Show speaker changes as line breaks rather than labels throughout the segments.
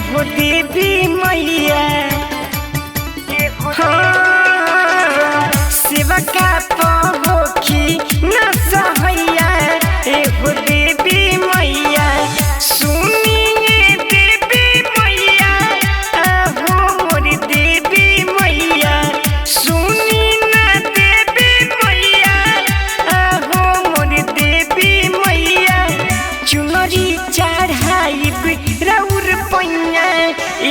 एहो देवी मैया हाँ, सेवा का पहोखी न सहैया एहो देवी मैया सुनिए देवी मैया आहो मोर देवी मैया सुनी न देवी मैया आहो मोर देवी मैया चुनरी चढ़ाई रौर पैया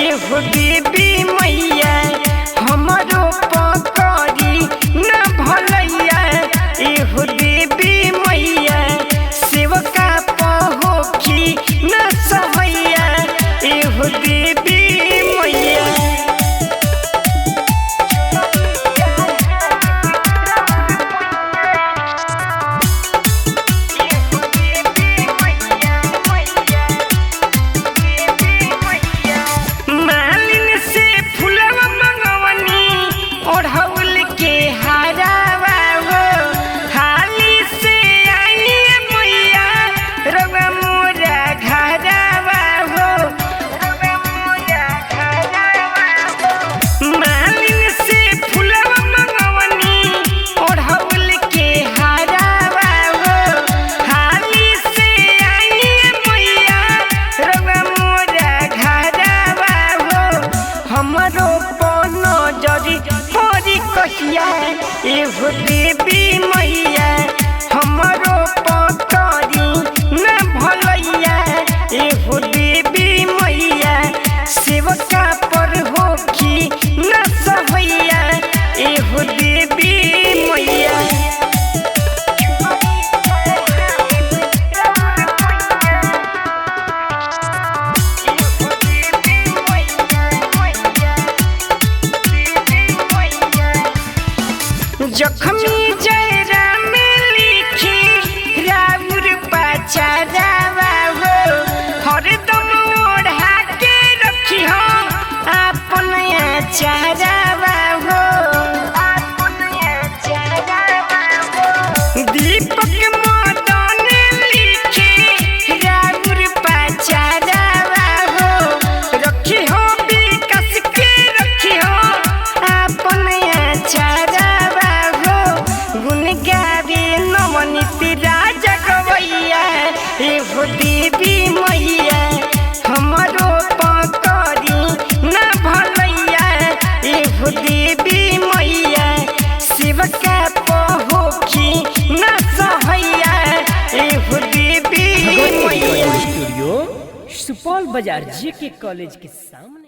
एहो देवी मैया हमरो पकड़ी न भलैया एहो देवी मैया सेवका पहोखी न सहैया एहो देवी मैया मालिन से फुलवा मंगवनी ओढ़ौल के हारावा हो हाली से आई मैया रवा मोरा घरावा हो मालिन से फुलवा मंगवनी ओढ़ौल के हारावा हो हाली से आई मैया रवा मोरा घरावा हो हमरो पन जरी हरी कहिया एहो देवी मैया हमरो पकड़ी न भलैया एहो देवी मैया सेवका पर होखी न सहैया एहो देवी मैया जखमी जयरा में लिखी राउर पचारावा हो हरदम ओढ़ा के रखी हो अपन आचारावा हो दीपक मदन लिखी राउर पचारावा हो रखी हो विकास के रखी हो अपन आचारावा गुन गावे नवनीत राजा गवैया एहो देवी मैया हमरो पकड़ी न भलैया एहो देवी मैया सेवका पहोखी न सहैया एहो देवी मैया
स्टूडियो सुपौल बाजार जेके कॉलेज के सामने।